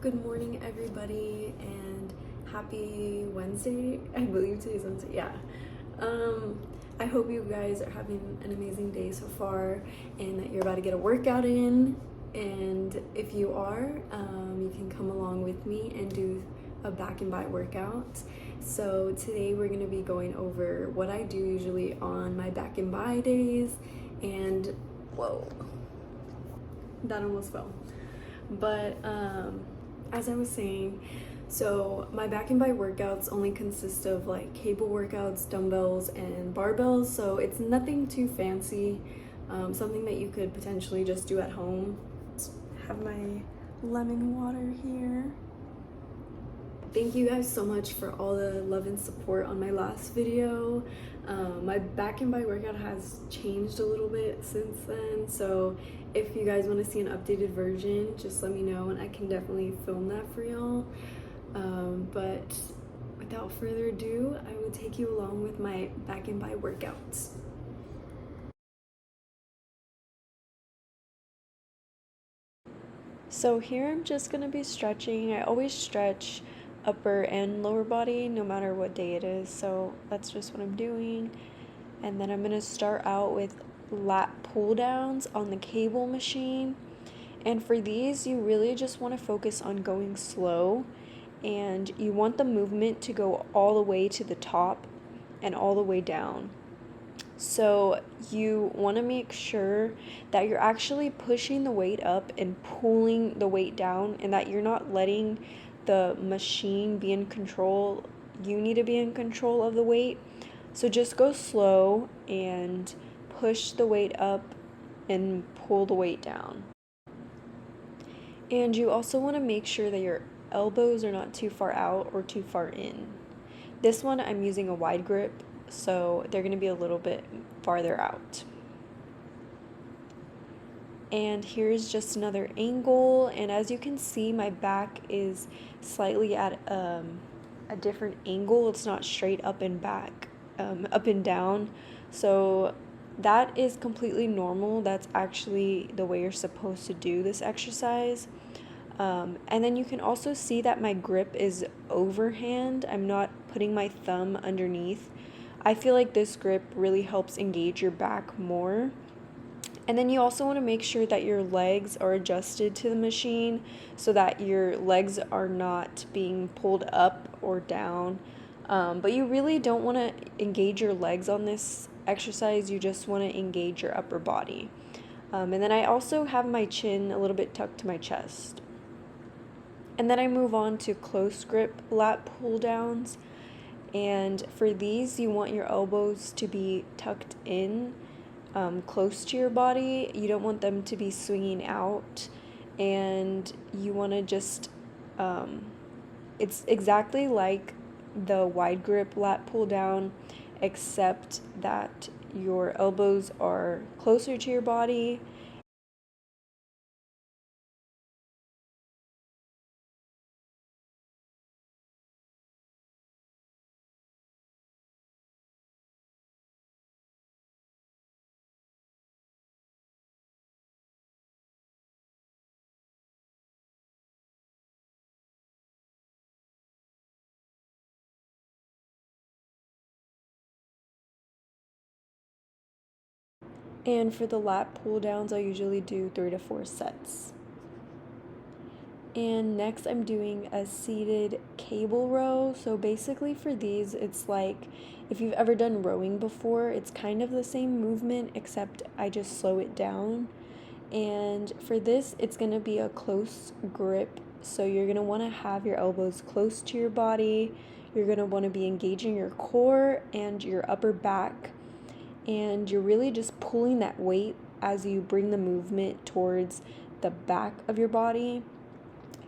Good morning, everybody, and happy Wednesday. I believe today's Wednesday. Yeah. I hope you guys are having an amazing day so far and that you're about to get a workout in. And if you are, you can come along with me and do a back and bi workout. So today we're going to be going over what I do usually on my back and bi days. And whoa, that almost fell. But as I was saying, so my back and bi workouts only consist of like cable workouts, dumbbells, and barbells. So it's nothing too fancy, something that you could potentially just do at home. Have my lemon water here. Thank you guys so much for all the love and support on my last video. My back and bi workout has changed a little bit since then, so if you guys want to see an updated version, just let me know and I can definitely film that for y'all. But without further ado, I will take you along with my back and bi workouts. So here I'm just going to be stretching. I always stretch upper and lower body no matter what day it is, so that's just what I'm doing. And then I'm going to start out with lat pull downs on the cable machine. And for these, you really just want to focus on going slow, and you want the movement to go all the way to the top and all the way down. So you want to make sure that you're actually pushing the weight up and pulling the weight down, and that you're not letting the machine be in control. You need to be in control of the weight. So just go slow and push the weight up and pull the weight down. And you also want to make sure that your elbows are not too far out or too far in. This one I'm using a wide grip, so they're going to be a little bit farther out. And here's just another angle, and as you can see, my back is slightly at a different angle. It's not straight up and back, up and down. So that is completely normal. That's actually the way you're supposed to do this exercise. And then you can also see that my grip is overhand. I'm not putting my thumb underneath. I feel like this grip really helps engage your back more. And then you also want to make sure that your legs are adjusted to the machine so that your legs are not being pulled up or down. But you really don't want to engage your legs on this exercise. You just want to engage your upper body. And then I also have my chin a little bit tucked to my chest. And then I move on to close grip lat pull downs. And for these, you want your elbows to be tucked in, close to your body. You don't want them to be swinging out. And you want to just, it's exactly like the wide grip lat pull down, except that your elbows are closer to your body. And for the lat pull downs, I usually do 3 to 4 sets. And next I'm doing a seated cable row. So basically for these, it's like if you've ever done rowing before, it's kind of the same movement, except I just slow it down. And for this, it's going to be a close grip. So you're going to want to have your elbows close to your body. You're going to want to be engaging your core and your upper back. And you're really just pulling that weight as you bring the movement towards the back of your body.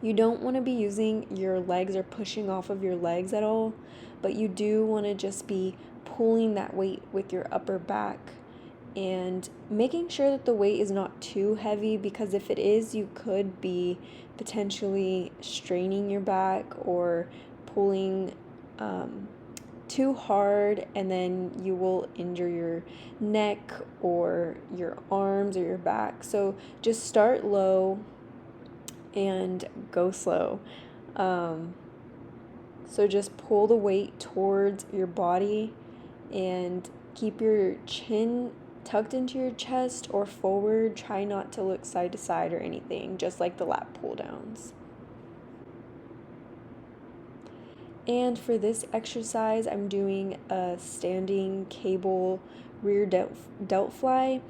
You don't want to be using your legs or pushing off of your legs at all, but you do want to just be pulling that weight with your upper back and making sure that the weight is not too heavy, because if it is, you could be potentially straining your back or pulling too hard, and then you will injure your neck or your arms or your back. So just start low and go slow. Um, so just pull the weight towards your body and keep your chin tucked into your chest or forward. Try not to look side to side or anything, just like the lat pull downs. And for this exercise, I'm doing a standing cable rear delt fly.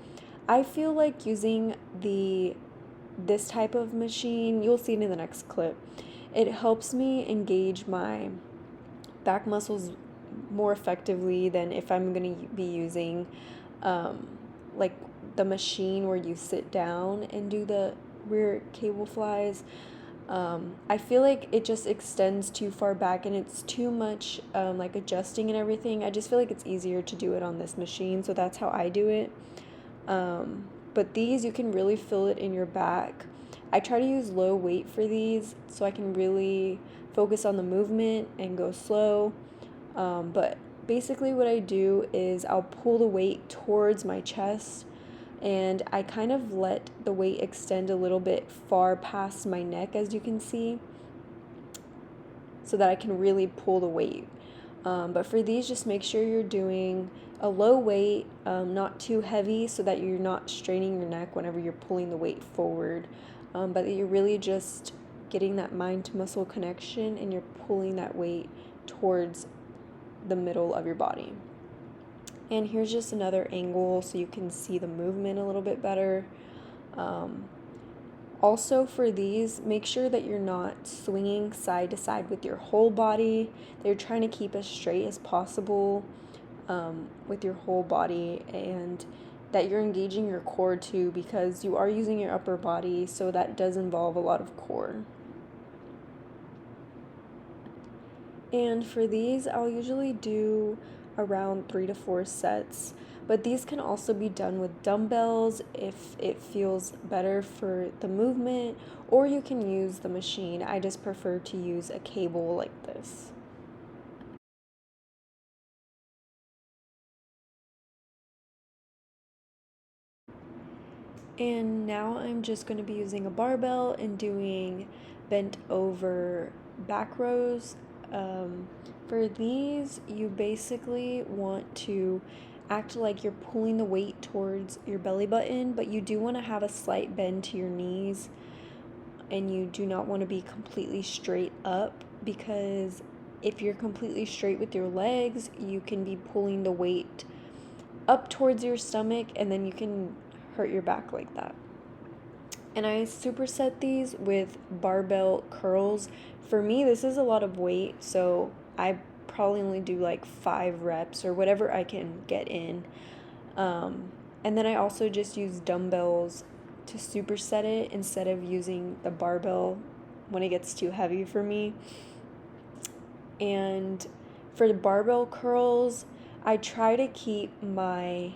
I feel like using this type of machine, you'll see it in the next clip. It helps me engage my back muscles more effectively than if I'm going to be using um, like the machine where you sit down and do the rear cable flies. I feel like it just extends too far back and it's too much like adjusting and everything. I just feel like it's easier to do it on this machine, so that's how I do it. But these, you can really feel it in your back. I try to use low weight for these so I can really focus on the movement and go slow. But basically what I do is I'll pull the weight towards my chest and I kind of let the weight extend a little bit far past my neck, as you can see, so that I can really pull the weight. But for these, just make sure you're doing a low weight, not too heavy, so that you're not straining your neck whenever you're pulling the weight forward, but that you're really just getting that mind to muscle connection and you're pulling that weight towards the middle of your body. And here's just another angle so you can see the movement a little bit better. Also for these, make sure that you're not swinging side to side with your whole body. They're trying to keep as straight as possible with your whole body, and that you're engaging your core too, because you are using your upper body, so that does involve a lot of core. And for these, I'll usually do around 3 to 4 sets, but these can also be done with dumbbells if it feels better for the movement, or you can use the machine. I just prefer to use a cable like this. And now I'm just going to be using a barbell and doing bent over back rows. For these, you basically want to act like you're pulling the weight towards your belly button, but you do want to have a slight bend to your knees, and you do not want to be completely straight up, because if you're completely straight with your legs, you can be pulling the weight up towards your stomach, and then you can hurt your back like that. And I superset these with barbell curls. For me, this is a lot of weight, so I probably only do like 5 reps or whatever I can get in. And then I also just use dumbbells to superset it instead of using the barbell when it gets too heavy for me. And for the barbell curls, I try to keep my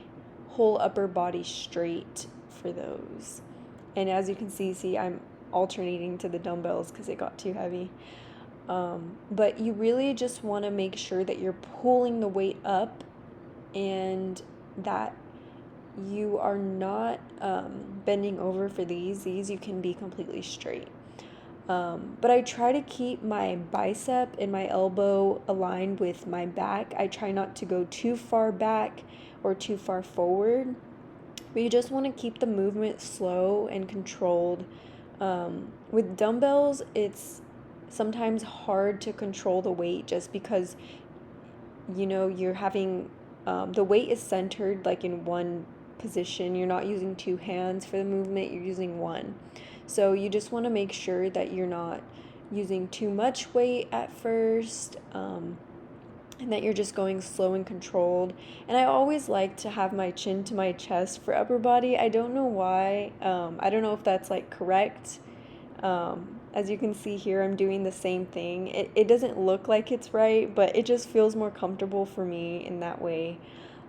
whole upper body straight for those. And as you can see, I'm alternating to the dumbbells because it got too heavy. But you really just want to make sure that you're pulling the weight up and that you are not bending over for these. These you can be completely straight. But I try to keep my bicep and my elbow aligned with my back. I try not to go too far back or too far forward. But you just want to keep the movement slow and controlled. With dumbbells, it's sometimes hard to control the weight just because, you're having, the weight is centered like in one position. You're not using 2 hands for the movement, you're using one. So you just want to make sure that you're not using too much weight at first, and that you're just going slow and controlled. And I always like to have my chin to my chest for upper body. I don't know why. I don't know if that's like correct. As you can see here, I'm doing the same thing. It doesn't look like it's right, but it just feels more comfortable for me in that way.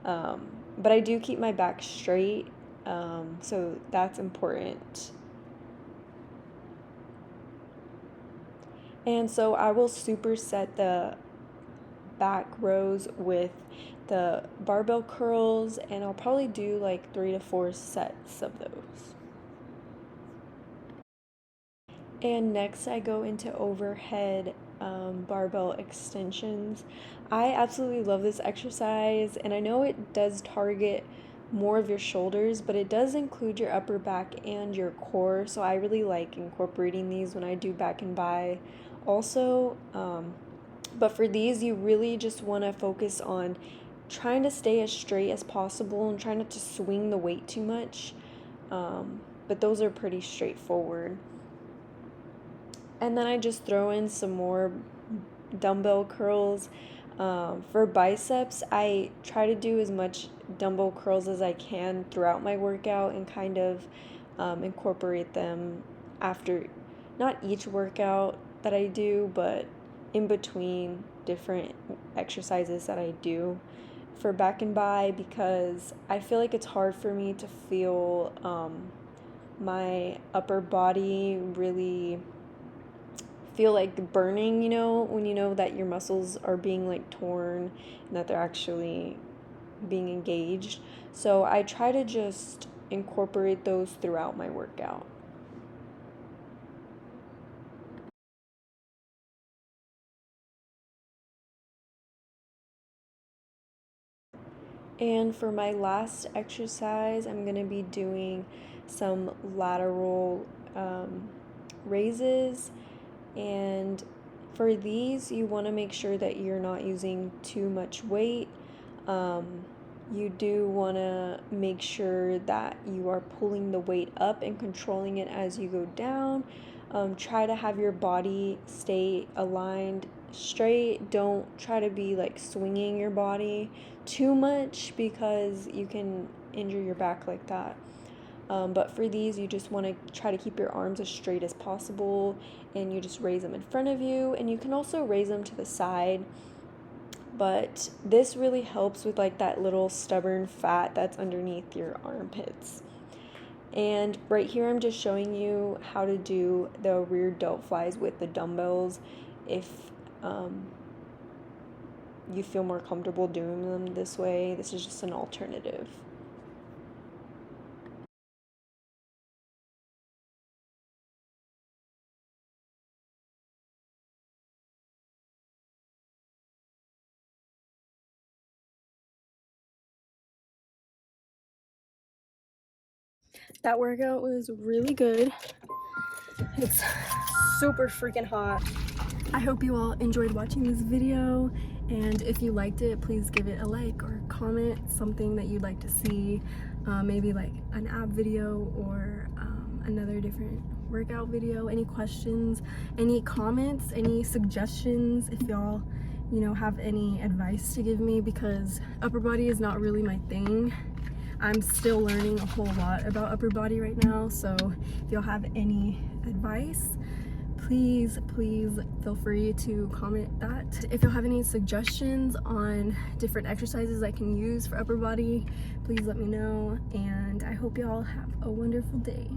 But I do keep my back straight, so that's important. And so I will superset the back rows with the barbell curls, and I'll probably do like 3 to 4 sets of those. And next I go into overhead barbell extensions. I absolutely love this exercise, and I know it does target more of your shoulders, but it does include your upper back and your core, so I really like incorporating these when I do back and bi also. But for these, you really just want to focus on trying to stay as straight as possible and try not to swing the weight too much. But those are pretty straightforward. And then I just throw in some more dumbbell curls. For biceps, I try to do as much dumbbell curls as I can throughout my workout and kind of incorporate them after, not each workout that I do, but in between different exercises that I do for back and bi, because I feel like it's hard for me to feel my upper body really feel like burning, when you know that your muscles are being like torn and that they're actually being engaged. So I try to just incorporate those throughout my workout. And for my last exercise, I'm going to be doing some lateral raises. And for these, you want to make sure that you're not using too much weight. You do want to make sure that you are pulling the weight up and controlling it as you go down. Try to have your body stay aligned straight. Don't try to be like swinging your body too much, because you can injure your back like that. But for these, you just want to try to keep your arms as straight as possible, and you just raise them in front of you, and you can also raise them to the side. But this really helps with like that little stubborn fat that's underneath your armpits. And right here, I'm just showing you how to do the rear delt flies with the dumbbells if you feel more comfortable doing them this way. This is just an alternative. That workout was really good. It's super freaking hot. I hope you all enjoyed watching this video, and if you liked it, please give it a like or comment something that you'd like to see, maybe like an ab video or another different workout video. Any questions, any comments, any suggestions, if y'all have any advice to give me, because upper body is not really my thing. I'm still learning a whole lot about upper body right now, so if y'all have any advice, please feel free to comment that. If you'll have any suggestions on different exercises I can use for upper body, please let me know, and I hope y'all have a wonderful day.